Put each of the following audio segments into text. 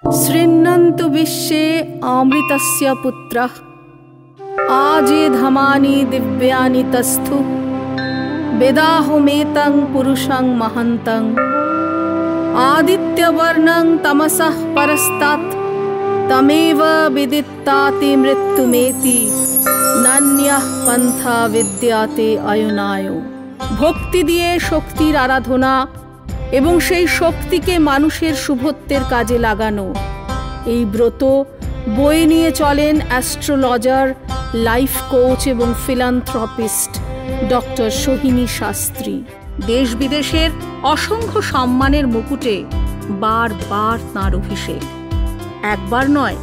শৃণ্বন্তু বিশ্বে অমৃতস্য পুত্রঃ আজেধমানি দিব্যানি তস্থু বেদাহমেতং পুরুষং মহন্তং আদিত্যবর্ণং তমসঃ পরস্তাৎ তমেব বিদিত্তাতি মৃত্যুমেতি নান্যঃ পন্থা বিদ্যাতে অয়নায়। ভক্তি দিয়ে শক্তির আরাধনা এবং সেই শক্তিকে মানুষের শুভত্বের কাজে লাগানো, এই ব্রত বয়ে নিয়ে চলেন অ্যাস্ট্রোলজার, লাইফ কোচ এবং ফিলান্থ্রপিস্ট ডক্টর সোহিনী শাস্ত্রী। দেশ বিদেশের অসংখ্য সম্মানের মুকুটে বারবার তাঁর অভিষেক। একবার নয়,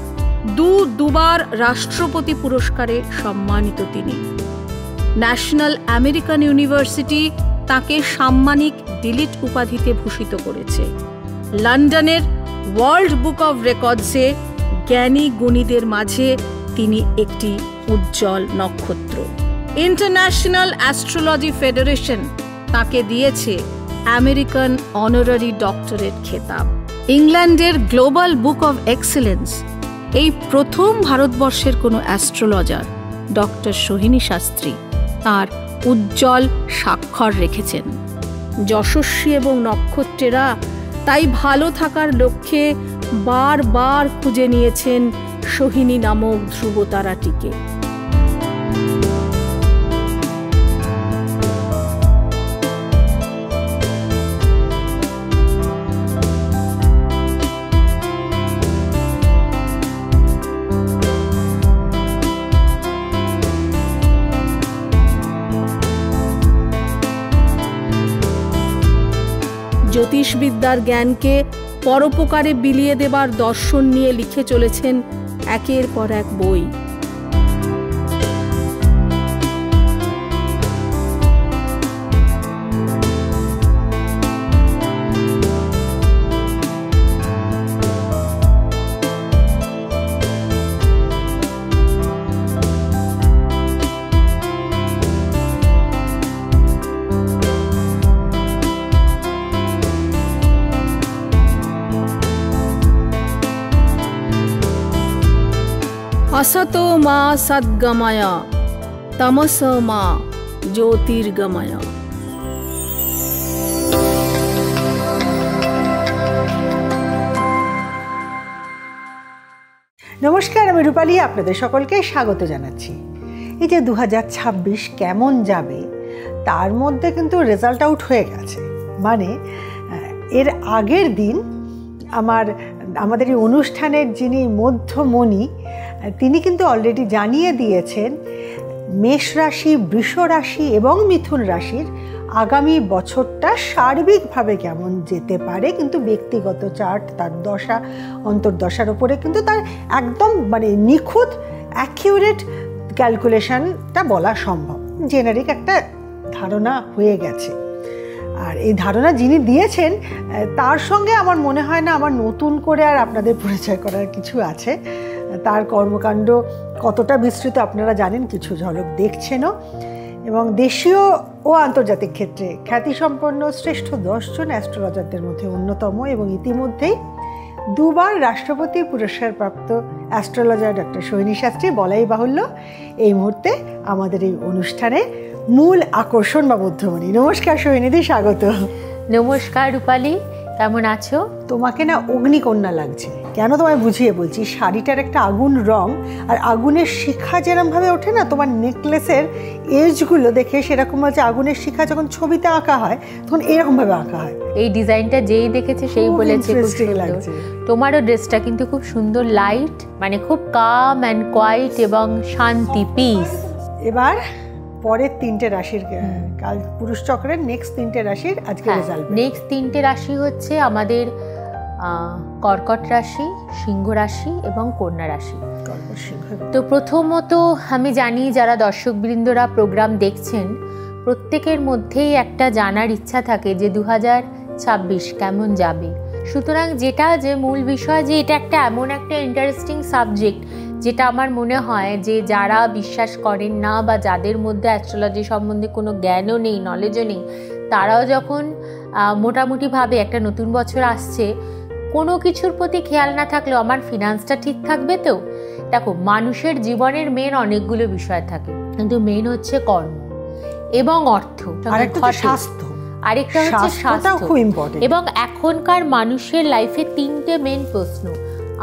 দুবার রাষ্ট্রপতি পুরস্কারে সম্মানিত তিনি। ন্যাশনাল আমেরিকান ইউনিভার্সিটি তাকে সাম্মানিক ডিলিট উপাধিতে ভূষিত করেছে। লন্ডনের ওয়ার্ল্ড বুক অব রেকর্ডসে জ্ঞানী গুণীদের মাঝে তিনি একটি উজ্জ্বল নক্ষত্র। ইন্টারন্যাশনাল অ্যাস্ট্রোলজি ফেডারেশন তাকে দিয়েছে আমেরিকান অনারারি ডক্টরেট খেতাব। ইংল্যান্ডের গ্লোবাল বুক অব এক্সেলেন্স এই প্রথম ভারতবর্ষের কোনো অ্যাস্ট্রোলজার ডক্টর সোহিনী শাস্ত্রী তাঁর উজ্জ্বল স্বাক্ষর রেখেছেন। যশস্বী এবং নক্ষত্রেরা তাই ভালো থাকার লক্ষ্যে বারবার খুঁজে নিয়েছেন সোহিনী নামক ধ্রুবতারাটিকে। জ্যোতিষবিদ্যার জ্ঞানকে পরোপকারে বিলিয়ে দেবার দর্শন নিয়ে লিখে চলেছেন একের পর এক বই। असतो मा सद्गमय तमस मा ज्योतिर्गमय। নমস্কার, আমি রূপালী আপনাদের সকলকে স্বাগত জানাচ্ছি। এই যে 2026 কেমন যাবে তার মধ্যে কিন্তু রেজাল্ট আউট হয়ে গেছে। মানে এর আগের দিন আমাদের এই অনুষ্ঠানের যিনি মধ্যমণি তিনি কিন্তু অলরেডি জানিয়ে দিয়েছেন মেষ রাশি, বৃষ রাশি এবং মিথুন রাশির আগামী বছরটা সার্বিকভাবে কেমন যেতে পারে। কিন্তু ব্যক্তিগত চার্ট, তার দশা অন্তর্দশার উপরে কিন্তু তার একদম মানে নিখুঁত অ্যাকিউরেট ক্যালকুলেশনটা বলা সম্ভব। জেনারিক একটা ধারণা হয়ে গেছে। আর এই ধারণা যিনি দিয়েছেন তার সঙ্গে আমার মনে হয় না আমার নতুন করে আর আপনাদের পরিচয় করার কিছু আছে। তার কর্মকাণ্ড কতটা বিস্তৃত আপনারা জানেন, কিছু ঝলক দেখছেনও। এবং দেশীয় ও আন্তর্জাতিক ক্ষেত্রে খ্যাতিসম্পন্ন শ্রেষ্ঠ 10 জন অ্যাস্ট্রোলজারদের মধ্যে অন্যতম এবং ইতিমধ্যেই দুবার রাষ্ট্রপতি পুরস্কারপ্রাপ্ত অ্যাস্ট্রোলজার ডক্টর সোহিনী শাস্ত্রী বলাই বাহুল্য এই মুহূর্তে আমাদের এই অনুষ্ঠানে মূল আকর্ষণ বা মধ্যমণি। নমস্কার সোহিনীদি, স্বাগত। নমস্কার রূপালী, কেমন আছো? তোমাকে না অগ্নিকন্যা লাগছে। কেন তোমায় বুঝিয়ে বলছি, শাড়িটার একটা আগুন রং আর আগুনের শিখা যেরকমভাবে ওঠে না, তোমার নেকলেসের এজগুলো দেখে সেরকম হচ্ছে আগুনের শিখা যখন ছবিতে আঁকা হয় তখন এরকমভাবে আঁকা হয়। এই ডিজাইনটা যেই দেখেছে সেই বলেছে খুব সুন্দর। তোমারও ড্রেসটা কিন্তু খুব সুন্দর, লাইট, মানে খুব কাম অ্যান্ড কোয়াইট এবং শান্তি, পিস। এবার পরের 3টে রাশির কাল পুরুষ চক্রের নেক্সট 3টে রাশির আজকে রেজাল্ট। নেক্সট 3টে রাশি হচ্ছে আমাদের কর্কট রাশি, সিংহ রাশি এবং কন্যা রাশি। তো প্রথমত আমি জানি যারা দর্শকবৃন্দরা প্রোগ্রাম দেখছেন প্রত্যেকের মধ্যেই একটা জানার ইচ্ছা থাকে যে 2026 কেমন যাবে। সুতরাং যেটা যে মূল বিষয় যে এটা একটা এমন একটা ইন্টারেস্টিং সাবজেক্ট যেটা আমার মনে হয় যে যারা বিশ্বাস করেন না বা যাদের মধ্যে অ্যাস্ট্রোলজি সম্বন্ধে কোনো জ্ঞানও নেই, নলেজও নেই, তারাও যখন মোটামুটিভাবে একটা নতুন বছর আসছে কোনো কিছুর প্রতি খেয়াল না থাকলেও আমার ফিনান্সটা ঠিক থাকবে তো। দেখো, মানুষের জীবনের মেন অনেকগুলো বিষয় থাকে, কিন্তু মেন হচ্ছে কর্ম এবং অর্থ, আরেকটা স্বাস্থ্য, আরেকটা হচ্ছে স্বাস্থ্য খুব ইম্পর্টেন্ট। এবং এখনকার মানুষের লাইফে 3টে মেন প্রশ্ন: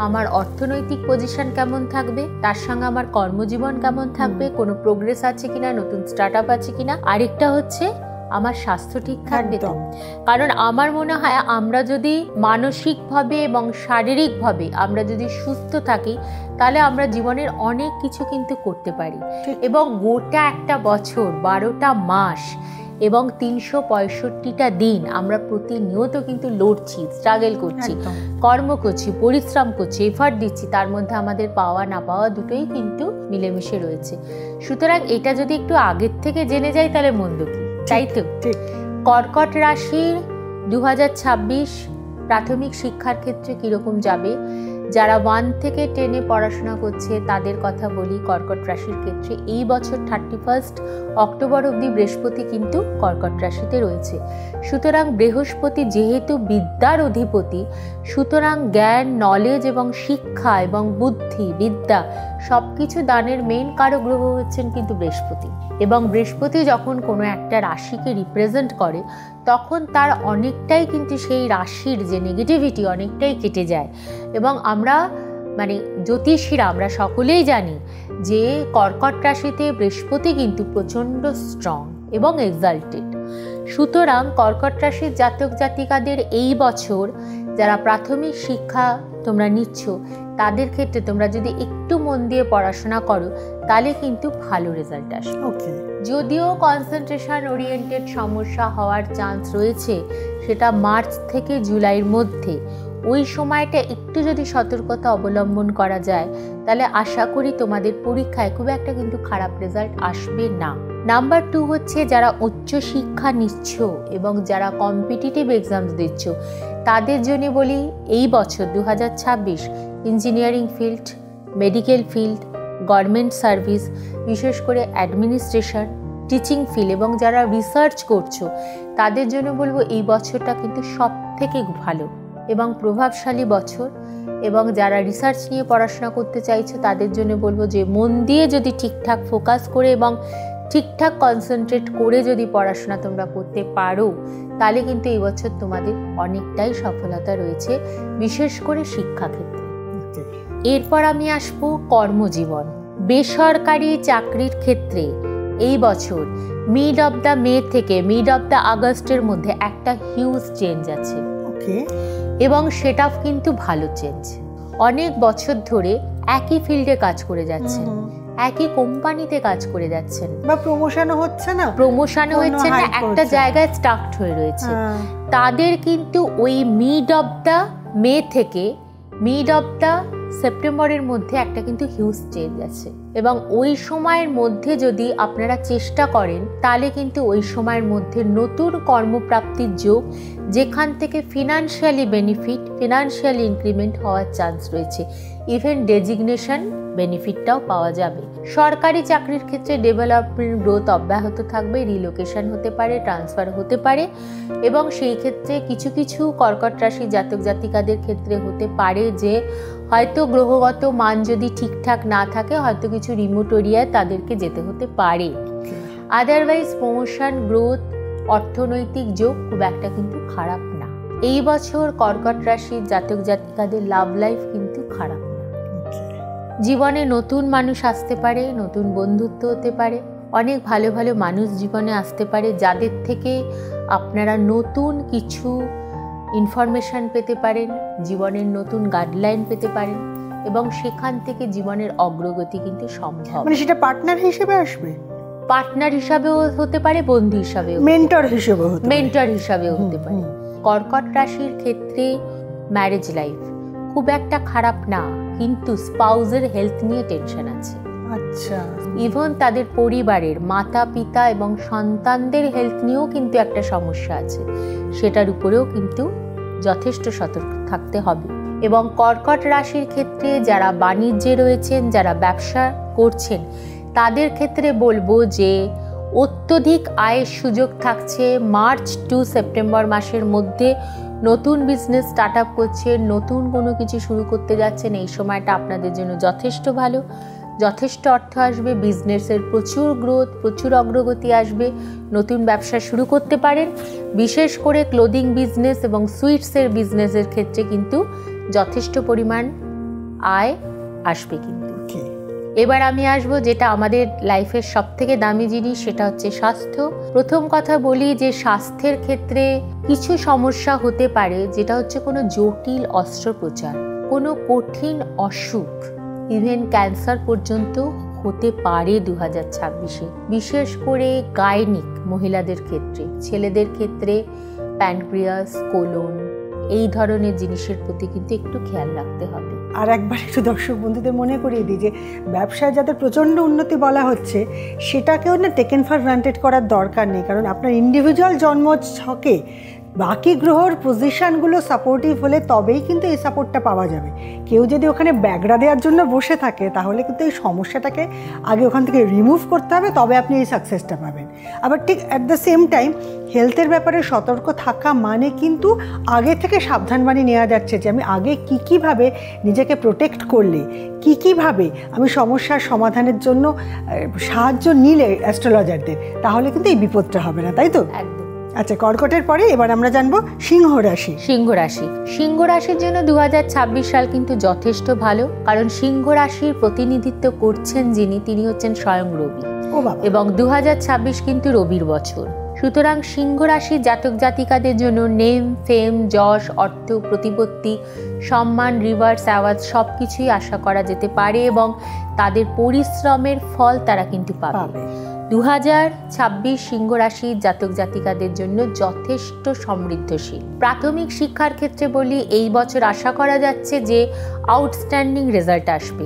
আমার অর্থনৈতিক পজিশন কেমন থাকবে, তার সঙ্গে আমার কর্মজীবন কেমন থাকবে, কোনো প্রোগ্রেস আছে কিনা, নতুন স্টার্ট আপ আছে কিনা, আরেকটা হচ্ছে আমার স্বাস্থ্য ঠিক থাকবে তো। কারণ আমার মনে হয় আমরা যদি মানসিকভাবে এবং শারীরিকভাবে আমরা যদি সুস্থ থাকি, তাহলে আমরা জীবনের অনেক কিছু কিন্তু করতে পারি। এবং গোটা একটা বছর 12টা মাস এবং 365টা দিন আমরা প্রতিনিয়ত কিন্তু লড়ছি, স্ট্রাগল করছি, কর্ম করছি, পরিশ্রম করছি, এফার্ট দিচ্ছি, তার মধ্যে আমাদের পাওয়া না পাওয়া দুটোই কিন্তু মিলেমিশে রয়েছে। সুতরাং এটা যদি একটু আগের থেকে জেনে যাই তাহলে মন্দ কি, তাই তো? কর্কট রাশির 2026 প্রাথমিক শিক্ষার ক্ষেত্রে কিরকম যাবে? যারা 1 থেকে 10-এ পড়াশোনা করছে তাদের কথা বলি। কর্কট রাশির ক্ষেত্রে এই বছর 31 অক্টোবর অবধি বৃহস্পতি কিন্তু কর্কট রাশিতে রয়েছে। সুতরাং বৃহস্পতি যেহেতু বিদ্যার অধিপতি, সুতরাং জ্ঞান, নলেজ এবং শিক্ষা এবং বুদ্ধি, বিদ্যা সবকিছু দানের মেন কারক গ্রহ হচ্ছেন কিন্তু বৃহস্পতি। এবং বৃহস্পতি যখন কোনো একটা রাশিকে রিপ্রেজেন্ট করে, তখন তার অনেকটাই কিন্তু সেই রাশির যে নেগেটিভিটি অনেকটাই কেটে যায়। এবং আমরা জ্যোতিষীরা আমরা সকলেই জানি যে কর্কট রাশিতে বৃহস্পতি কিন্তু প্রচণ্ড স্ট্রং এবং এক্সাল্টেড। সুতরাং কর্কট রাশির জাতক জাতিকাদের এই বছর যারা প্রাথমিক শিক্ষা তোমরা নিচ্ছ, তাদের ক্ষেত্রে তোমরা যদি একটু মন দিয়ে পড়াশোনা করো তাহলে কিন্তু ভালো রেজাল্ট আসবে। যদিও কনসেন্ট্রেশন ওরিয়েন্টেড সমস্যা হওয়ার চান্স রয়েছে, সেটা মার্চ থেকে জুলাইয়ের মধ্যে, ওই সময়টা একটু যদি সতর্কতা অবলম্বন করা যায় তাহলে আশা করি তোমাদের পরীক্ষায় খুব একটা কিন্তু খারাপ রেজাল্ট আসবে না। নাম্বার 2 হচ্ছে যারা উচ্চ শিক্ষা নিচ্ছ এবং যারা কম্পিটিটিভ এক্সামস দিচ্ছ, তাদের জন্য বলি এই বছর 2026 engineering field, medical field, government service, বিশেষ করে অ্যাডমিনিস্ট্রেশন, টিচিং ফিল্ড এবং যারা রিসার্চ করছো তাদের জন্য বলবো এই বছরটা কিন্তু সব থেকে ভালো এবং প্রভাবশালী বছর। এবং যারা রিসার্চ নিয়ে পড়াশোনা করতে চাইছো তাদের জন্য বলবো যে মন দিয়ে যদি ঠিকঠাক ফোকাস করে এবং ঠিকঠাক কনসেন্ট্রেট করে যদি পড়াশোনা তোমরা করতে পারো, তাহলে কিন্তু এই বছর তোমাদের অনেকটাই সফলতা রয়েছে, বিশেষ করে শিক্ষাক্ষেত্রে। এরপর আমি আসবো কর্মজীবন। বেসরকারি চাকরির ক্ষেত্রে এই বছর মিড অফ দ্য মে থেকে মিড অফ দ্য আগস্টের মধ্যে একটা হিউজ চেঞ্জ আছে এবং সেটা কিন্তু ভালো চেঞ্জ। অনেক বছর ধরে একই ফিল্ডে কাজ করে যাচ্ছেন, একই কোম্পানিতে কাজ করে যাচ্ছেন, বা প্রমোশনও হচ্ছে না, একটা জায়গায় স্টাকড হয়ে রয়েছে, তাদের কিন্তু ওই মিড অফ দ্য মে থেকে মিড অফ দ্য সেপ্টেম্বরের মধ্যে একটা কিন্তু হিউজ চেঞ্জ আছে। এবং ওই সময়ের মধ্যে যদি আপনারা চেষ্টা করেন তাহলে কিন্তু ওই সময়ের মধ্যে নতুন কর্মপ্রাপ্তির যোগ, যেখান থেকে ফিনান্সিয়ালি বেনিফিট, ফিনান্সিয়াল ইনক্রিমেন্ট হওয়ার চান্স রয়েছে, ইভেন ডেজিগনেশন বেনিফিটটাও পাওয়া যাবে। সরকারি চাকরির ক্ষেত্রে ডেভেলপমেন্ট গ্রোথ অব্যাহত থাকবে, রিলোকেশন হতে পারে, ট্রান্সফার হতে পারে এবং সেই ক্ষেত্রে কিছু কিছু কর্কট রাশি জাতক জাতিকাদের ক্ষেত্রে হতে পারে যে হয়তো গ্রহগত মান যদি ঠিকঠাক না থাকে, হয়তো কিছু রিমোট এরিয়ায় তাদেরকে যেতে হতে পারে। আদারওয়াইজ প্রমোশন, গ্রোথ, অর্থনৈতিক যোগ খুব একটা কিন্তু খারাপ না। এই বছর কর্কট রাশির জাতক জাতিকাদের লাভ লাইফ কিন্তু খারাপ না। জীবনে নতুন মানুষ আসতে পারে, নতুন বন্ধুত্ব হতে পারে, অনেক ভালো ভালো মানুষ জীবনে আসতে পারে যাদের থেকে আপনারা নতুন কিছু ইনফরমেশন পেতে পারেন, জীবনের নতুন গাইডলাইন পেতে পারেন এবং সেখান থেকে জীবনের অগ্রগতি কিন্তু সম্ভব। সেটা পার্টনার হিসেবে আসবে, পার্টনার হিসাবেও হতে পারে, বন্ধু হিসাবেও, মেন্টর হিসাবেও হতে পারে। কর্কট রাশির ক্ষেত্রে ম্যারেজ লাইফ খুব একটা খারাপ না, কিন্তু স্পাউজের হেলথ নিয়ে টেনশন আছে। আচ্ছা, ইভেন তাদের পরিবারের মাতা পিতা এবং সন্তানদের হেলথ নিয়েও কিন্তু একটা সমস্যা আছে, সেটার উপরেও কিন্তু যথেষ্ট সতর্ক থাকতে হবে। এবং কর্কট রাশির ক্ষেত্রে যারা বাণিজ্যে রয়েছেন, যারা ব্যবসা করছেন, তাদের ক্ষেত্রে বলবো যে অত্যধিক আয়ের সুযোগ থাকছে মার্চ টু সেপ্টেম্বর মাসের মধ্যে। নতুন বিজনেস স্টার্ট আপ করছেন, নতুন কোনো কিছু শুরু করতে যাচ্ছেন, এই সময়টা আপনাদের জন্য যথেষ্ট ভালো। যথেষ্ট অর্থ আসবে, বিজনেসের প্রচুর গ্রোথ, প্রচুর অগ্রগতি আসবে, নতুন ব্যবসা শুরু করতে পারেন। বিশেষ করে ক্লোদিং বিজনেস এবং সুইটসের বিজনেসের ক্ষেত্রে কিন্তু যথেষ্ট পরিমাণ আয় আসবে। কিন্তু এবার আমি আসবো যেটা আমাদের লাইফের সব থেকে দামি জিনিস, সেটা হচ্ছে স্বাস্থ্য। প্রথম কথা বলি যে স্বাস্থ্যের ক্ষেত্রে কিছু সমস্যা হতে পারে, যেটা হচ্ছে কোনো জটিল অস্ত্রোপচার, কোনো কঠিন অসুখ, ইভেন ক্যান্সার পর্যন্ত হতে পারে 2026-এ। বিশেষ করে গাইনিক মহিলাদের ক্ষেত্রে, ছেলেদের ক্ষেত্রে প্যানক্রিয়াস, কোলন, এই ধরনের জিনিসের প্রতি কিন্তু একটু খেয়াল রাখতে হবে। আর একবার একটু দর্শক বন্ধুদের মনে করিয়ে দিই যে ব্যবসায় যাদের প্রচণ্ড উন্নতি বলা হচ্ছে, সেটাকেও না টেকেন ফর গ্রান্টেড করার দরকার নেই। কারণ আপনার ইন্ডিভিজুয়াল জন্ম ছকে বাকি গ্রহর পজিশানগুলো সাপোর্টিভ হলে তবেই কিন্তু এই সাপোর্টটা পাওয়া যাবে। কেউ যদি ওখানে ব্যাগড়া দেওয়ার জন্য বসে থাকে, তাহলে কিন্তু এই সমস্যাটাকে আগে ওখান থেকে রিমুভ করতে হবে, তবে আপনি এই সাকসেসটা পাবেন। আবার ঠিক অ্যাট দ্য সেম টাইম হেলথের ব্যাপারে সতর্ক থাকা মানে কিন্তু আগে থেকে সাবধানবাণী নেওয়া যাচ্ছে যে আমি আগে কীভাবে নিজেকে প্রোটেক্ট করলে, কীভাবে আমি সমস্যার সমাধানের জন্য সাহায্য নিলে অ্যাস্ট্রোলজারদের, তাহলে কিন্তু এই বিপদটা হবে না, তাই তো? একদম। আচ্ছা, কর্কটের পরে এবার আমরা জানবো সিংহ রাশি। সিংহ রাশি, সিংহ রাশির জন্য 2026 সাল কিন্তু যথেষ্ট ভালো, কারণ সিংহ রাশির প্রতিনিধিত্ব করছেন যিনি, তিনি হচ্ছেন স্বয়ং রবি। এবং 2026 কিন্তু রবির বছর। সুতরাং সিংহ রাশির জাতক জাতিকাদের জন্য নেম, ফেম, যশ, অর্থ, প্রতিপত্তি, সম্মান, রিওয়ার্ডস, অ্যাওয়ার্ড সব কিছুই আশা করা যেতে পারে এবং তাদের পরিশ্রমের ফল তারা কিন্তু পাবে। 2026 সিংহ রাশির জাতক জাতিকাদের জন্য যথেষ্ট সমৃদ্ধশীল। প্রাথমিক শিক্ষার ক্ষেত্রে বলি, এই বছর আশা করা যাচ্ছে যে আউটস্ট্যান্ডিং রেজাল্ট আসবে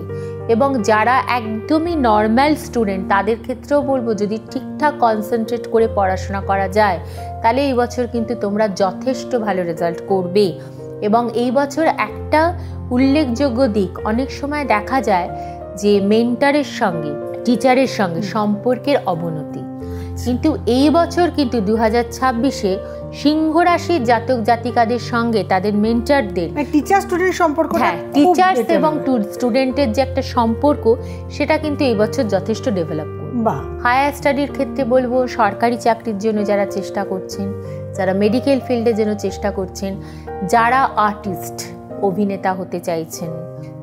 এবং যারা একদমই নর্মাল স্টুডেন্ট তাদের ক্ষেত্রেও বলবো, যদি ঠিকঠাক কনসেন্ট্রেট করে পড়াশোনা করা যায়, তাহলে এই বছর কিন্তু তোমরা যথেষ্ট ভালো রেজাল্ট করবে। এবং এই বছর একটা উল্লেখযোগ্য দিক, অনেক সময় দেখা যায় যে মেন্টরের সঙ্গে, টিচারের সঙ্গে সম্পর্কের অবনতি, কিন্তু এই বছর কিন্তু 2026-এ সিংহ রাশির জাতক জাতিকাদের সঙ্গে তাদের মেন্টরদের, টিচার স্টুডেন্ট সম্পর্ক, হ্যাঁ, টিচার্স এবং স্টুডেন্টের যে একটা সম্পর্ক, সেটা কিন্তু এই বছর যথেষ্ট ডেভেলপ করবে। হায়ার স্টাডির ক্ষেত্রে বলবো, সরকারি চাকরির জন্য যারা চেষ্টা করছেন, যারা মেডিকেল ফিল্ডের জন্য চেষ্টা করছেন, যারা আর্টিস্ট, অভিনেতা হতে চাইছেন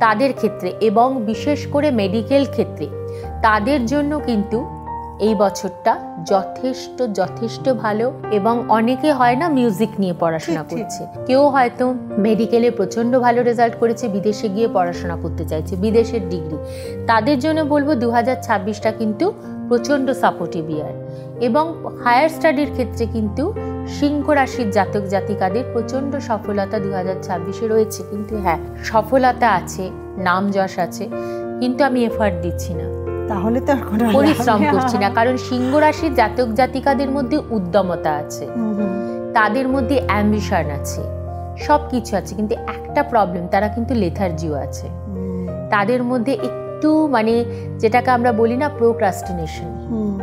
তাদের ক্ষেত্রে, এবং বিশেষ করে মেডিকেল ক্ষেত্রে তাদের জন্য কিন্তু এই বছরটা যথেষ্ট ভালো। এবং অনেকে হয় না মিউজিক নিয়ে পড়াশোনা করছে, কেউ হয়তো মেডিকেলে প্রচন্ড ভালো রেজাল্ট করেছে, বিদেশে গিয়ে পড়াশোনা করতে চাইছে, বিদেশের ডিগ্রি, তাদের জন্য বলবো 2026টা কিন্তু প্রচন্ড সাপোর্টিভ ইয়ার। এবং হায়ার স্টাডির ক্ষেত্রে কিন্তু সিংহ রাশির জাতক জাতিকাদের প্রচন্ড সফলতা 2026-এ রয়েছে। কিন্তু হ্যাঁ, সফলতা আছে, নাম যশ আছে, কিন্তু আমি এফার্ট দিচ্ছি না, তাহলে তো পরিশ্রম করছি না। কারণ সিংহ রাশির জাতক জাতিকাদের মধ্যে উদ্যমতা আছে, তাদের মধ্যে অ্যাম্বিশন আছে, সব কিছু আছে, কিন্তু একটা প্রবলেম, তারা কিন্তু লেথার্জিও আছে। তাদের মধ্যে একটু মানে যেটাকে আমরা বলি না প্রোক্রাস্টিনেশন,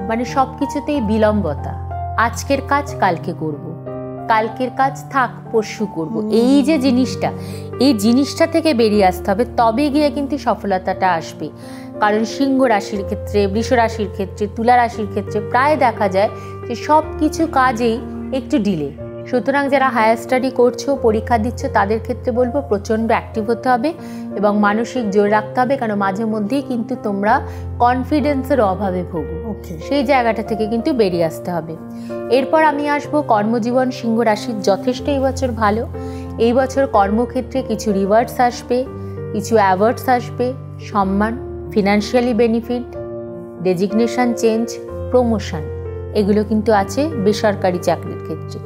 মানে সব কিছুতেই বিলম্বতা, আজকের কাজ কালকে করব, কালকের কাজ থাক পরশু করব, এই যে জিনিসটা, এই জিনিসটা থেকে বেরিয়ে আসতে হবে, তবে গিয়ে কিন্তু সফলতাটা আসবে। কারণ সিংহ রাশির ক্ষেত্রে, বৃষ রাশির ক্ষেত্রে, তুলা রাশির ক্ষেত্রে প্রায় দেখা যায় যে সব কিছু কাজেই একটু ডিলে। সুতরাং যারা হায়ার স্টাডি করছো, পরীক্ষা দিচ্ছ, তাদের ক্ষেত্রে বলবো প্রচণ্ড অ্যাক্টিভ হতে হবে এবং মানসিক জোর রাখতে হবে, কারণ মাঝে মধ্যেই কিন্তু তোমরা কনফিডেন্সের অভাবে ভোগো, সেই জায়গাটা থেকে কিন্তু বেরিয়ে আসতে হবে। এরপর আমি আসবো কর্মজীবন। সিংহ রাশির যথেষ্ট এই বছর ভালো। এই বছর কর্মক্ষেত্রে কিছু রিওয়ার্ডস আসবে, কিছু অ্যাওয়ার্ডস আসবে, সম্মান, financially benefit, designation change, promotion, এগুলো কিন্তু আছে বেসরকারি চাকরির ক্ষেত্রে।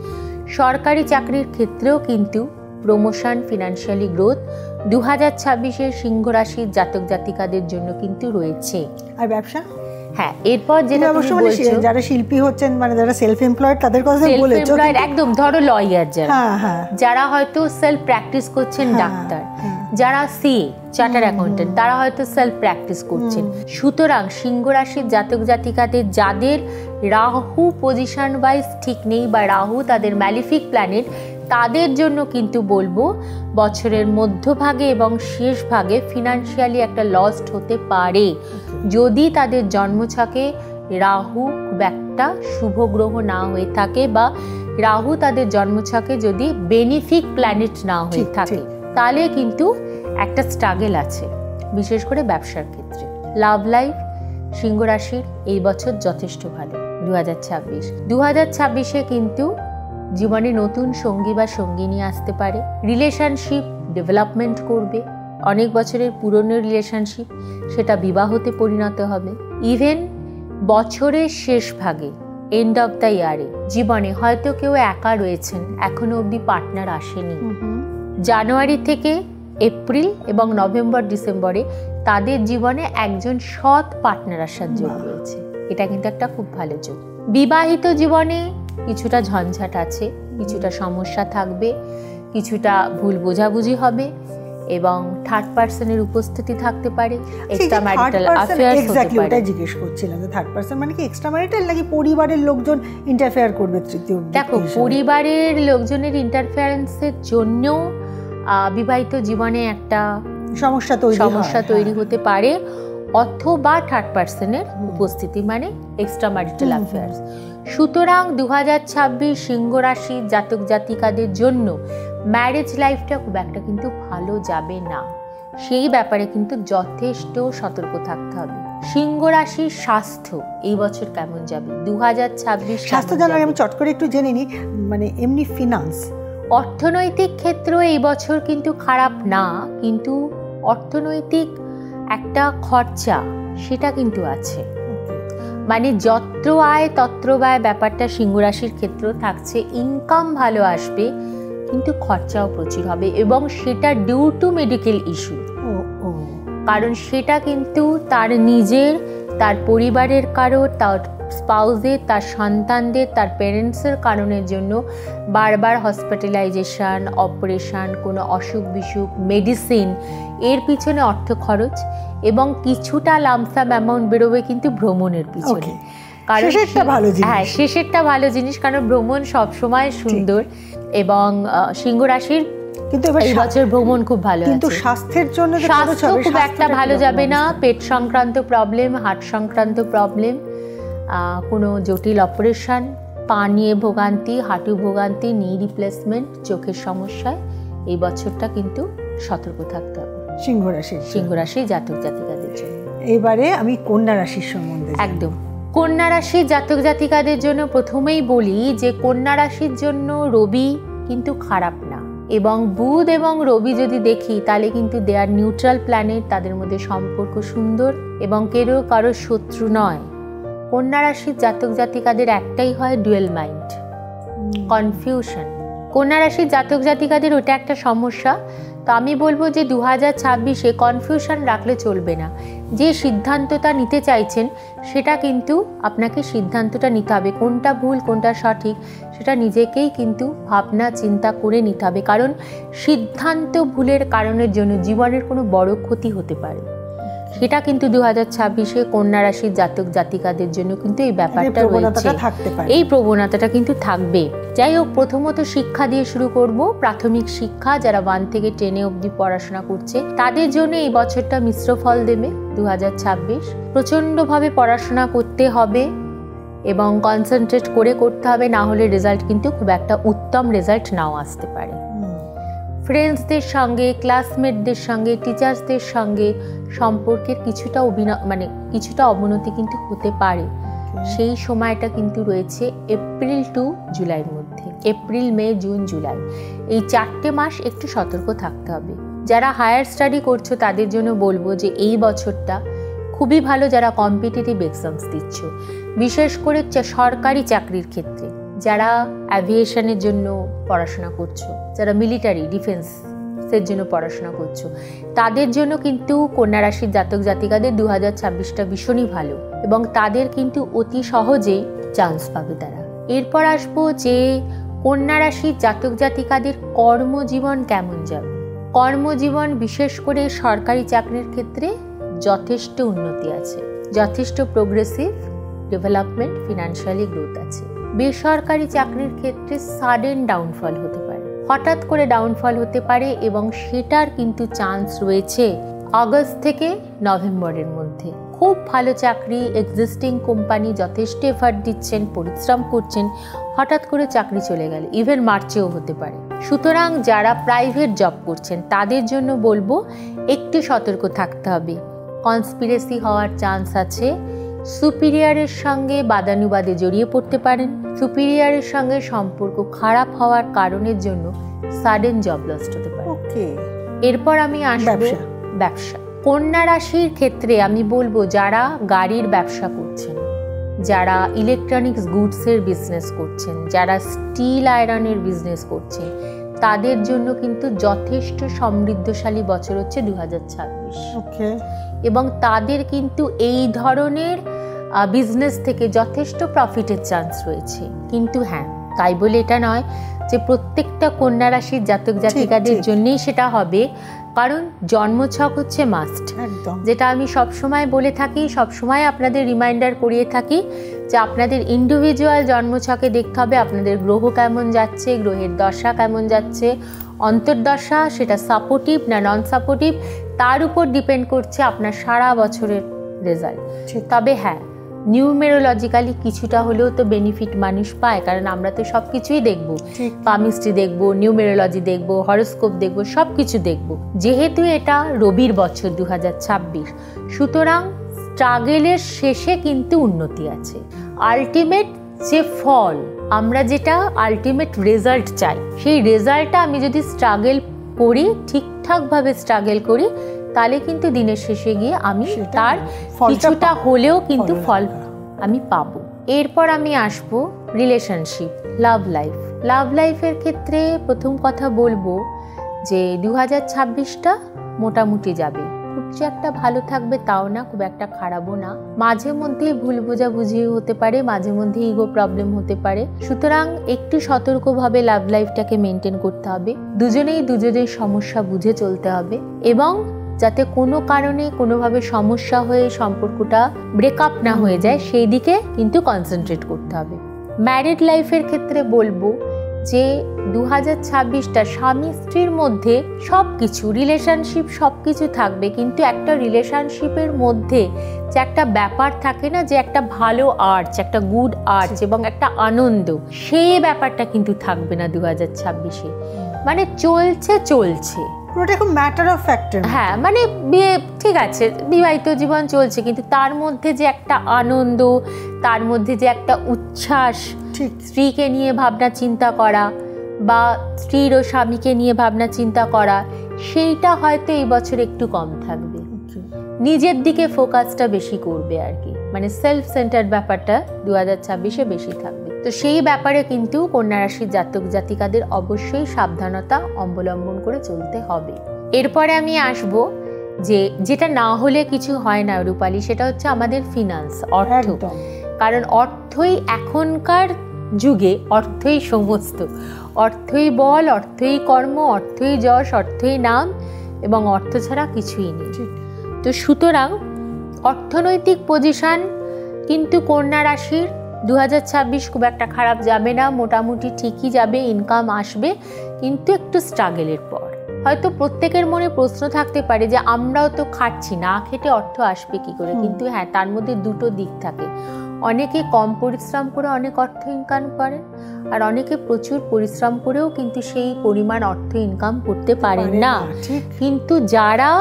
সরকারি চাকরির ক্ষেত্রেও কিন্তু প্রমোশন, ফিনান্সিয়ালি গ্রোথ 2026-এর সিংহ রাশির জাতক জাতিকাদের জন্য কিন্তু রয়েছে। আর ব্যবসা, হ্যাঁ, এরপর যেটা তুমি বলছো, যারা শিল্পী হচ্ছেন, মানে যারা সেলফ এমপ্লয়েড, তাদের কথা বলেছো, একদম ধরো লয়ার, যারা হয়তো সেলফ প্র্যাকটিস করছেন, ডাক্তার, যারা সিএ, চার্টার অ্যাকাউন্টেন্ট, তারা হয়তো সেলফ প্র্যাকটিস করছেন। সুতরাং সিংহ রাশির জাতক জাতিকাদের যাদের রাহু পজিশন ওয়াইজ ঠিক নেই বা রাহু তাদের ম্যালিফিক প্ল্যানেট, তাদের জন্য কিন্তু বলবো বছরের মধ্যভাগে এবং শেষ ভাগে ফিনান্সিয়ালি একটা লস্ট হতে পারে, যদি তাদের জন্মছকে রাহু খুব একটা শুভ গ্রহ না হয়ে থাকে বা রাহু তাদের জন্মছকে যদি বেনিফিক প্ল্যানেট না হয়ে থাকে, তাহলে কিন্তু একটা স্ট্রাগল আছে, বিশেষ করে ব্যবসার ক্ষেত্রে। লাভ লাইফ সিংহ রাশির এই বছর যথেষ্ট ভালো। 2026 কিন্তু জীবনে নতুন সঙ্গী বা সঙ্গিনী আসতে পারে, রিলেশনশিপ ডেভেলপমেন্ট করবে, অনেক বছরের পুরনো রিলেশনশিপ সেটা বিবাহতে পরিণত হবে। ইভেন বছরের শেষ ভাগে এন্ড অফ দ্য ইয়ারে জীবনে হয়তো কেউ একা রয়েছেন, এখনো অবধি পার্টনার আসেনি, জানুয়ারি থেকে এপ্রিল এবং নভেম্বর ডিসেম্বরে তাদের জীবনে একজন সৎ পার্টনার আসার যোগ রয়েছে। এটা কিন্তু একটা খুব ভালো যোগ। বিবাহিত জীবনে কিছুটা ঝঞ্ঝাট আছে, কিছুটা সমস্যা থাকবে, কিছুটা ভুল বোঝাবুঝি হবে এবং থার্ড পার্সনের উপস্থিতি থাকতে পারে, এক্সট্রা ম্যারিটাল অ্যাফেয়ার্স হতে পারে। ওটাই জিজ্ঞেস করছিলাম যে থার্ড পার্সন মানে কি এক্সট্রা ম্যারিটাল নাকি পরিবারের লোকজন ইন্টারফেয়ার করবে তৃতীয়? দেখো, পরিবারের লোকজনের ইন্টারফেয়ারেন্সের জন্য বিবাহিত জীবনে একটা সমস্যা তৈরি হতে পারে, অথবা থার্ড পার্সনের উপস্থিতি মানে এক্সট্রা ম্যারিটাল অ্যাফেয়ার্স। সুতরাং 2026 সিংহ রাশির জাতক জাতিকাদের জন্য ম্যারেজ লাইফটা খুব একটা কিন্তু ভালো যাবে না, সেই ব্যাপারে কিন্তু যথেষ্ট সতর্ক থাকতে হবে। সিংহ রাশির স্বাস্থ্য এই বছর কেমন যাবে? 2026 স্বাস্থ্য জানার আমি চট করে একটু জেনে নিই, মানে এমনি ফিনান্স অর্থনৈতিক ক্ষেত্র এই বছর কিন্তু খারাপ না, কিন্তু অর্থনৈতিক একটা খরচা সেটা কিন্তু আছে, মানে যত্র আয় তত্র ব্যয় ব্যাপারটা সিংহ রাশির ক্ষেত্রে থাকছে। ইনকাম ভালো আসবে কিন্তু খরচাও প্রচুর হবে, এবং সেটা ডিউ টু মেডিকেল ইস্যু, কারণ সেটা কিন্তু তার নিজের, তার পরিবারের কারো, তার স্পাউসের, তার সন্তানদের, তার প্যারেন্টসের কারণের জন্য বারবার হসপিটালাইজেশন, অপারেশন, কোনো অসুখ বিসুখ, মেডিসিন, এর পিছনে অর্থ খরচ, এবং কিছুটা লামসাম অ্যামাউন্ট বেরোবে কিন্তু ভ্রমণের পিছনে। কারণ শেষেরটা ভালো জিনিস, কারণ ভ্রমণ সবসময় সুন্দর, এবং সিংহ রাশির কিন্তু এই বছর ভ্রমণ খুব ভালো। কিন্তু স্বাস্থ্যের জন্য স্বাস্থ্য খুব একটা ভালো যাবে না, পেট সংক্রান্ত প্রবলেম, হার্ট সংক্রান্ত প্রবলেম, কোনো জটিল অপারেশন, পা নিয়ে ভোগান্তি, হাঁটু ভোগান্তি, নি রিপ্লেসমেন্ট, চোখের সমস্যায় এই বছরটা কিন্তু সতর্ক থাকতে হবে সিংহ রাশির জাতক জাতিকাদের জন্য। এবারে আমি কন্যা রাশির সম্বন্ধে একদম কন্যা রাশির জাতক জাতিকাদের জন্য প্রথমেই বলি যে কন্যা রাশির জন্য রবি কিন্তু খারাপ না, এবং বুধ এবং রবি যদি দেখি তাহলে কিন্তু দে আর নিউট্রাল প্ল্যানেট, তাদের মধ্যে সম্পর্ক সুন্দর এবং কেউ কারো শত্রু নয়। কন্যা রাশির জাতক জাতিকাদের একটাই হয় ডুয়েল মাইন্ড, কনফিউশন। কন্যা রাশির জাতক জাতিকাদের ওটা একটা সমস্যা। তো আমি বলবো যে 2026 কনফিউশন রাখলে চলবে না। যে সিদ্ধান্তটা নিতে চাইছেন সেটা কিন্তু আপনাকে সিদ্ধান্তটা নিতে হবে, কোনটা ভুল কোনটা সঠিক সেটা নিজেকেই কিন্তু ভাবনা চিন্তা করে নিতে হবে, কারণ সিদ্ধান্ত ভুলের কারণের জন্য জীবনের কোনো বড় ক্ষতি হতে পারে। সেটা কিন্তু 2026 কন্যা রাশির জাতক জাতিকাদের জন্য কিন্তু এই ব্যাপারটা রয়েছে, এই প্রবণতাটা কিন্তু থাকবে। যাই হোক, প্রথমত শিক্ষা দিয়ে শুরু করব। প্রাথমিক শিক্ষা যারা 1 থেকে 10 অবধি পড়াশোনা করছে তাদের জন্য এই বছরটা মিশ্র ফল দেবে। 2026 প্রচণ্ডভাবে পড়াশোনা করতে হবে এবং কনসেন্ট্রেট করে করতে হবে, না হলে রেজাল্ট কিন্তু খুব একটা উত্তম রেজাল্ট নাও আসতে পারে। ফ্রেন্ডসদের সঙ্গে, ক্লাসমেটদের সঙ্গে, টিচার্সদের সঙ্গে সম্পর্কের কিছুটা অবনতি কিন্তু হতে পারে। সেই সময়টা কিন্তু রয়েছে এপ্রিল টু জুলাইয়ের মধ্যে, এপ্রিল, মে, জুন, জুলাই, এই 4টে মাস একটু সতর্ক থাকতে হবে। যারা হায়ার স্টাডি করছো তাদের জন্য বলবো যে এই বছরটা খুবই ভালো। যারা কম্পিটিটিভ এক্সামস দিচ্ছ, বিশেষ করে সরকারি চাকরির ক্ষেত্রে, যারা অ্যাভিয়েশনের জন্য পড়াশোনা করছো, যারা মিলিটারি ডিফেন্সের জন্য পড়াশোনা করছো, তাদের জন্য কিন্তু কন্যা রাশির জাতক জাতিকাদের 2026টা ভীষণই ভালো, এবং তাদের কিন্তু অতি সহজেই চান্স পাবে তারা। এরপর আসবো যে কন্যা রাশির জাতক জাতিকাদের কর্মজীবন কেমন যাবে। কর্মজীবন বিশেষ করে সরকারি চাকরির ক্ষেত্রে যথেষ্ট উন্নতি আছে, যথেষ্ট প্রোগ্রেসিভ ডেভেলপমেন্ট, ফিনান্সিয়ালি গ্রোথ আছে। বেসরকারি চাকরির ক্ষেত্রে সাডেন ডাউনফল হতে পারে, হঠাৎ করে ডাউনফল হতে পারে এবং সেটার কিন্তু চান্স রয়েছে আগস্ট থেকে নভেম্বরের মধ্যে। খুব ভালো চাকরি, এক্সিস্টিং কোম্পানি যথেষ্ট এফার্ট দিচ্ছেন, পরিশ্রম করছেন, হঠাৎ করে চাকরি চলে গেল, ইভেন মার্চেও হতে পারে। সুতরাং যারা প্রাইভেট জব করছেন তাদের জন্য বলবো একটু সতর্ক থাকতে হবে। কনস্পিরেসি হওয়ার চান্স আছে, সুপিরিয়রের সঙ্গে বাদানুবাদে জড়িয়ে পড়তে পারেন, সুপিরিয়রের সঙ্গে সম্পর্ক খারাপ হওয়ার কারণের জন্য সাডেন জব লস হতে পারে। এরপর আমি আসবো ব্যবসা। কন্যা রাশির ক্ষেত্রে আমি বলবো যারা গাড়ির ব্যবসা করছেন, যারা ইলেকট্রনিক্স গুডসের বিজনেস করছেন, যারা স্টিল আয়রনের বিজনেস করছেন, তাদের জন্য কিন্তু যথেষ্ট সমৃদ্ধশালী বছর হচ্ছে 2026। এবং তাদের কিন্তু এই ধরনের বিজনেস থেকে যথেষ্ট প্রফিটের চান্স রয়েছে। কিন্তু হ্যাঁ, তাই বলে এটা নয় যে প্রত্যেকটা কন্যা রাশির জাতক জাতিকাদের জন্যই সেটা হবে, কারণ জন্মছক হচ্ছে মাস্ট। যেটা আমি সবসময় বলে থাকি, সবসময় আপনাদের রিমাইন্ডার করিয়ে থাকি যে আপনাদের ইন্ডিভিজুয়াল জন্মছকে দেখতে হবে আপনাদের গ্রহ কেমন যাচ্ছে, গ্রহের দশা কেমন যাচ্ছে, অন্তর্দশা সেটা সাপোর্টিভ না নন সাপোর্টিভ, তার উপর ডিপেন্ড করছে আপনার সারা বছরের রেজাল্ট। তবে হ্যাঁ, নিউমেরোলজিক্যালি কিছুটা হলেও তো বেনিফিট মানুষ পায়, কারণ আমরা তো সব কিছুই দেখবো, পামিস্ট্রি দেখবো, নিউমেরোলজি দেখবো, হরোস্কোপ দেখবো, সব কিছু দেখবো। যেহেতু এটা রবির বছর 2026, সুতরাং স্ট্রাগেলের শেষে কিন্তু উন্নতি আছে। আলটিমেট যে ফল, আমরা যেটা আলটিমেট রেজাল্ট চাই, সেই রেজাল্টটা আমি যদি স্ট্রাগল করি, ঠিকঠাকভাবে স্ট্রাগল করি, তাহলে কিন্তু দিনের শেষে গিয়ে আমি তার কিছুটা হলেও কিন্তু ফল আমি পাবো। এরপর আমি আসবো রিলেশনশিপ, লাভ লাইফ। লাভ লাইফের ক্ষেত্রে প্রথম কথা বলবো যে 2026টা মোটামুটি যাবে, খুব যে একটা ভালো থাকবে তাও না, খুব একটা খারাপও না। মাঝে মধ্যে ভুল বোঝাবুঝি হতে পারে, মাঝে মধ্যে ইগো প্রবলেম হতে পারে। সুতরাং একটু সতর্কভাবে লাভ লাইফটাকে মেনটেন করতে হবে, দুজনেই দুজনের সমস্যা বুঝে চলতে হবে, এবং যাতে কোনো কারণে কোনোভাবে সমস্যা হয়ে সম্পর্কটা ব্রেকআপ না হয়ে যায় সেই দিকে কিন্তু কনসেন্ট্রেট করতে হবে। ম্যারিড লাইফের ক্ষেত্রে বলবো যে 2026টা স্বামী স্ত্রীর মধ্যে সব কিছু, রিলেশনশিপ সব কিছু থাকবে, কিন্তু একটা রিলেশনশিপের মধ্যে যে একটা ব্যাপার থাকে না, যে একটা ভালো আর্চ, একটা গুড আর্চ এবং একটা আনন্দ, সেই ব্যাপারটা কিন্তু থাকবে না 2026-এ। মানে চলছে পুরোটা খুব ম্যাটার অফ ফ্যাক্টর। হ্যাঁ, মানে বিয়ে ঠিক আছে, বিবাহিত জীবন চলছে, কিন্তু তার মধ্যে যে একটা আনন্দ, তার মধ্যে যে একটা উচ্ছ্বাস, স্ত্রীকে নিয়ে ভাবনা চিন্তা করা বা স্ত্রীর ও স্বামীকে নিয়ে ভাবনা চিন্তা করা, সেইটা হয়তো এই বছর একটু কম থাকবে। নিজের দিকে ফোকাসটা বেশি করবে আর কি, মানে সেলফ সেন্টার্ড ব্যাপারটা 2026-এ বেশি থাকবে। তো সেই ব্যাপারে কিন্তু কন্যা রাশির জাতক জাতিকাদের অবশ্যই সাবধানতা অবলম্বন করে চলতে হবে। এরপরে আমি আসব যে যেটা না হলে কিছু হয় না রূপালী, সেটা হচ্ছে আমাদের ফিনান্স, অর্থ। কারণ অর্থই এখনকার যুগে, অর্থই সমস্ত, অর্থই বল, অর্থই কর্ম, অর্থই যশ, অর্থই নাম, এবং অর্থ ছাড়া কিছুই নেই। তো সুতরাং অর্থনৈতিক পজিশন কিন্তু কন্যা রাশির 2026 খুব একটা খারাপ যাবে না, মোটামুটি ঠিকই যাবে, ইনকাম আসবে, কিন্তু একটু স্ট্রাগলের পর। হয়তো প্রত্যেকের মনে প্রশ্ন থাকতে পারে যে আমরাও তো খাচ্ছি, না খেটে অর্থ আসবে কি করে? কিন্তু হ্যাঁ, তার মধ্যে দুটো দিক থাকে। অনেকে কম পরিশ্রম করে অনেক অর্থ ইনকাম করেন, আর অনেকে প্রচুর পরিশ্রম করেও কিন্তু সেই পরিমাণ অর্থ ইনকাম করতে পারেন না। কিন্তু যারা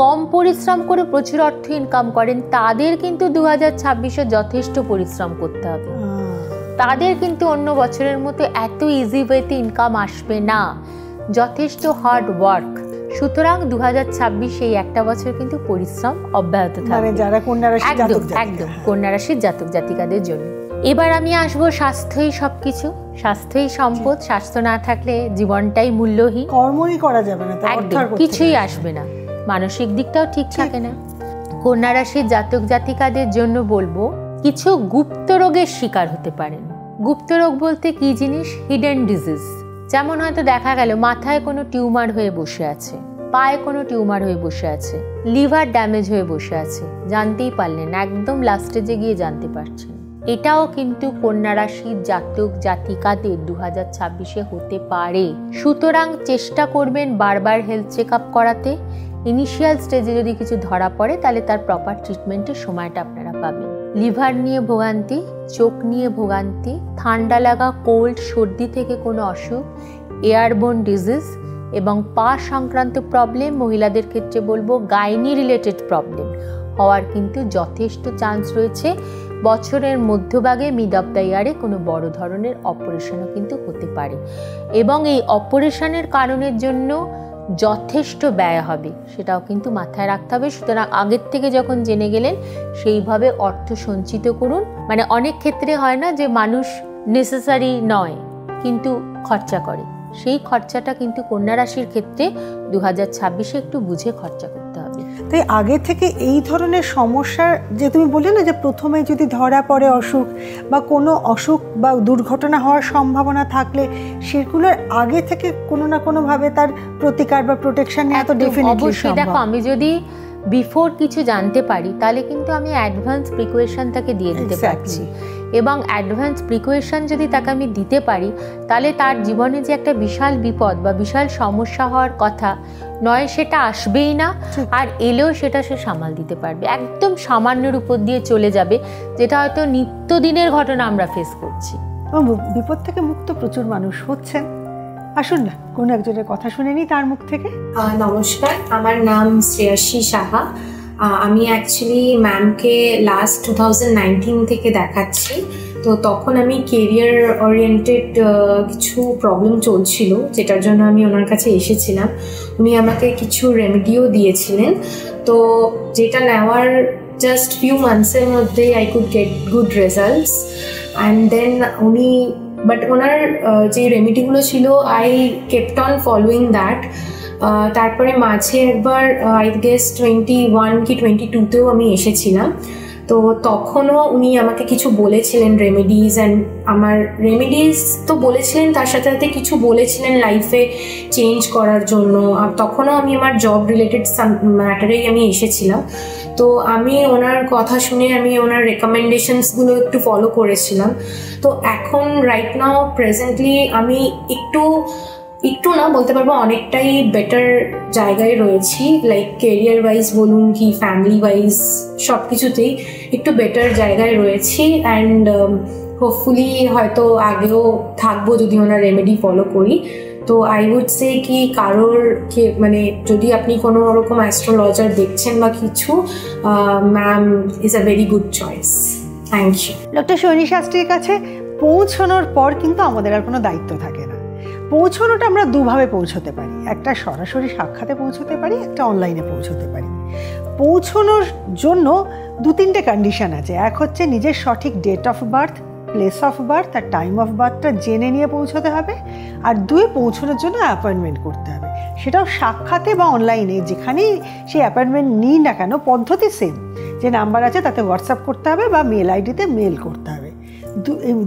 কম পরিশ্রম করে প্রচুর অর্থ ইনকাম করেন, তাদের কিন্তু 2026-এ যথেষ্ট পরিশ্রম করতে হবে। তাদের কিন্তু অন্য বছরের মতো এত ইজি ওয়েতে ইনকাম আসবে না, যথেষ্ট হার্ড ওয়ার্ক। সুতরাং 2026 এই একটা বছর কিন্তু পরিশ্রম অব্যাহত থাকবে, যারা কন্যা রাশির জাতক জাতিকা, একদম কন্যা রাশির জাতক জাতিকাদের জন্য। এবার আমি আসবো স্বাস্থ্যই সবকিছু, স্বাস্থ্যই সম্পদ। স্বাস্থ্য না থাকলে জীবনটাই মূল্যহীন, কর্মই করা যাবে না, একদম কিছুই আসবে না, মানসিক দিকটাও ঠিক থাকে না। কন্যা রাশির জাতক জাতিকাদের জন্য বলবো কিছু গুপ্ত রোগের শিকার হতে পারেন। গুপ্ত রোগ বলতে কি জিনিস? Hidden disease. যেমন হয়তো দেখা গেল মাথায় কোনো টিউমার হয়ে বসে আছে, পায়ে কোনো টিউমার হয়ে বসে আছে, লিভার ড্যামেজ হয়ে বসে আছে, জানতেই পারলেন, একদম লাস্ট স্টেজে গিয়ে জানতে পারছেন। এটাও কিন্তু কন্যা রাশির জাতক জাতিকাদের 2026-এ হতে পারে। সুতরাং চেষ্টা করবেন বারবার হেলথ চেক আপ করাতে। ইনিশিয়াল স্টেজে যদি কিছু ধরা পড়ে তাহলে তার প্রপার ট্রিটমেন্টের সময়টা আপনারা পাবেন। লিভার নিয়ে ভোগান্তি, চোখ নিয়ে ভোগান্তি, ঠান্ডা লাগা, কোল্ড, সর্দি থেকে কোনো অসুখ, এয়ারবোর্ন ডিজিজ এবং পা সংক্রান্ত প্রবলেম, মহিলাদের ক্ষেত্রে বলবো গাইনি রিলেটেড প্রবলেম হওয়ার কিন্তু যথেষ্ট চান্স রয়েছে। বছরের মধ্যভাগে মিড অফ দ্য ইয়ারে কোনো বড় ধরনের অপারেশনও কিন্তু হতে পারে এবং এই অপারেশনের কারণের জন্য যথেষ্ট ব্যয় হবে, সেটাও কিন্তু মাথায় রাখতে হবে। সুতরাং আগের থেকে যখন জেনে গেলেন সেইভাবে অর্থ সঞ্চিত করুন। মানে অনেক ক্ষেত্রে হয় না যে মানুষ নেসেসারি নয় কিন্তু খরচা করে, সেই খরচাটা কিন্তু কন্যা রাশির ক্ষেত্রে 2026-এ একটু বুঝে খরচা করতে হবে। তাই আগে থেকে এই ধরনের সমস্যার যে তুমি বললে না যে প্রথমে যদি ধরা পড়ে অসুখ বা কোনো অসুখ বা দুর্ঘটনা হওয়ার সম্ভাবনা থাকলে সেগুলোর আগে থেকে কোনো না কোনোভাবে তার প্রতিকার বা প্রোটেকশন নেওয়া তো ডেফিনেটলি অবশ্যই। দেখো, আমি যদি বিফোর কিছু জানতে পারি তাহলে কিন্তু আমি অ্যাডভান্স প্রিকোয়েশন তাকে দিয়ে দিতে পারছি এবং অ্যাডভান্স প্রিকোয়েশন যদি তাকে আমি দিতে পারি তাহলে তার জীবনে যে একটা বিশাল বিপদ বা বিশাল সমস্যা হওয়ার কথা নয় সেটা আসবেই না, আর এলেও সেটা সে সামাল দিতে পারবে। একদম সামান্যর উপর দিয়ে চলে যাবে, যেটা হয়তো নিত্যদিনের ঘটনা আমরা ফেস করছি। বিপদ থেকে মুক্ত প্রচুর মানুষ হচ্ছেন। আসুন না কোন একজনের কথা শুনে নি তার মুখ থেকে। নমস্কার, আমার নাম শ্রেয়াসী সাহা। আমি অ্যাকচুয়ালি ম্যামকে লাস্ট 2019 থেকে দেখাচ্ছি। তো তখন আমি কেরিয়ার ওরিয়েন্টেড কিছু প্রবলেম চলছিল, যেটার জন্য আমি ওনার কাছে এসেছিলাম। উনি আমাকে কিছু রেমেডিও দিয়েছিলেন, তো যেটা নেওয়ার জাস্ট ফিউ মান্থসের মধ্যে I could get good results. And then but ওনার যে রেমেডিগুলো ছিল I kept on following that. তারপরে মাঝে একবার আই গেস 21 কি 22তেও আমি এসেছিলাম, তো তখনও উনি আমাকে কিছু বলেছিলেন রেমেডিজ। অ্যান্ড আমার রেমেডিজ তো বলেছিলেন, তার সাথে সাথে কিছু বলেছিলেন লাইফে চেঞ্জ করার জন্য। আর তখনও আমি আমার জব রিলেটেড ম্যাটারেই আমি এসেছিলাম। তো আমি ওনার কথা শুনে আমি ওনার রেকমেন্ডেশনসগুলো একটু ফলো করেছিলাম। তো এখন রাইট নাও প্রেজেন্টলি আমি একটু না বলতে পারবো অনেকটাই বেটার জায়গায় রয়েছি। লাইক কেরিয়ার ওয়াইজ বলুন কি ফ্যামিলি ওয়াইজ সব কিছুতেই একটু বেটার জায়গায় রয়েছি। অ্যান্ড হোপফুলি হয়তো আগেও থাকবো যদি ওনার রেমেডি ফলো করি। তো আই উড সে কি কারোর মানে যদি আপনি কোনো রকম অ্যাস্ট্রোলজার দেখছেন বা কিছু, ma'am is a very good choice. Thank you. Doctor Saini শাস্ত্রীর কাছে পৌঁছানোর পর কিন্তু আমাদের আর কোনো দায়িত্ব থাকে না। পৌঁছানোটা আমরা দুভাবে পৌঁছতে পারি, একটা সরাসরি সাক্ষাতে পৌঁছতে পারি, একটা অনলাইনে পৌঁছতে পারি। পৌঁছানোর জন্য 2-3টে কন্ডিশন আছে। এক হচ্ছে নিজের সঠিক date of birth, place of birth আর টাইম অফ বার্থটা জেনে নিয়ে পৌঁছতে হবে। আর 2, পৌঁছানোর জন্য অ্যাপয়েন্টমেন্ট করতে হবে, সেটাও সাক্ষাতে বা অনলাইনে। যেখানেই সেই অ্যাপয়েন্টমেন্ট নিই না কেন পদ্ধতি সেম, যে নাম্বার আছে তাতে হোয়াটসঅ্যাপ করতে হবে বা মেল আইডিতে মেল করতে হবে।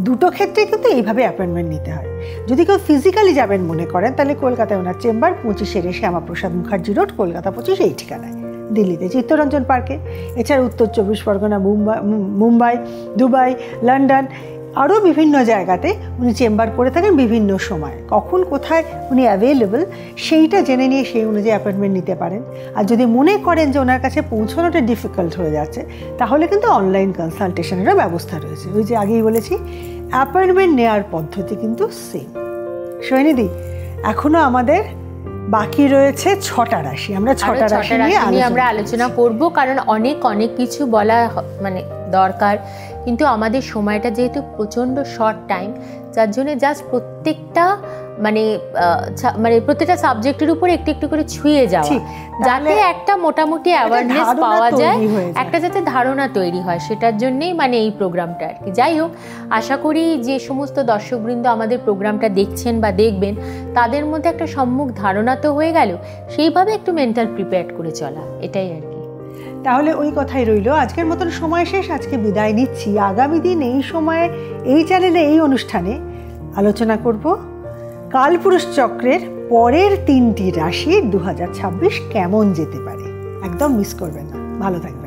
দুটো ক্ষেত্রে কিন্তু এইভাবে অ্যাপয়েন্টমেন্ট নিতে হয়। যদি কেউ ফিজিক্যালি যাবেন মনে করেন তাহলে কলকাতায় ওনার চেম্বার 25 শ্যামাপ্রসাদ মুখার্জি রোড, কলকাতা 25 এই ঠিকানায়। দিল্লিতে চিত্তরঞ্জন পার্কে। এছাড়া উত্তর 24 পরগনা, মুম্বাই, দুবাই, লন্ডন আরও বিভিন্ন জায়গাতে উনি চেম্বার করে থাকেন বিভিন্ন সময়। কখন কোথায় উনি অ্যাভেলেবল সেইটা জেনে নিয়ে সেই অনুযায়ী অ্যাপয়েন্টমেন্ট নিতে পারেন। আর যদি মনে করেন যে ওনার কাছে পৌঁছানোটা ডিফিকাল্ট হয়ে যাচ্ছে তাহলে কিন্তু অনলাইন কনসালটেশনেরও ব্যবস্থা রয়েছে। ওই যে আগেই বলেছি অ্যাপয়েন্টমেন্ট নেওয়ার পদ্ধতি কিন্তু সেম। শৈনীদি, এখনও আমাদের বাকি রয়েছে 6টা রাশি। আমরা 6টা রাশি নিয়ে আমরা আলোচনা করব, কারণ অনেক কিছু বলা মানে দরকার, কিন্তু আমাদের সময়টা যেহেতু প্রচণ্ড শর্ট টাইম, যার জন্য জাস্ট প্রত্যেকটা প্রত্যেকটা সাবজেক্টের উপর একটু একটু করে ছুঁয়ে যাওয়া, যাতে একটা মোটামুটি অ্যাওয়ারনেস পাওয়া যায়, একটা যাতে ধারণা তৈরি হয়, সেটার জন্যেই এই প্রোগ্রামটা আর কি। যাই হোক, আশা করি যে সমস্ত দর্শকবৃন্দ আমাদের প্রোগ্রামটা দেখছেন বা দেখবেন তাদের মধ্যে একটা সম্মুখ ধারণা তো হয়ে গেল, সেইভাবে একটু মেন্টাল প্রিপেয়ার করে চলা, এটাই আর কি। তাহলে ওই কথাই রইল। আজকের মতন সময় শেষ, আজকে বিদায় নিচ্ছি। আগামী দিন এই সময়ে এই চ্যানেলে এই অনুষ্ঠানে আলোচনা করব কালপুরুষ চক্রের পরের 3টি রাশি 2026 কেমন যেতে পারে। একদম মিস করবেন না। ভালো থাকবেন।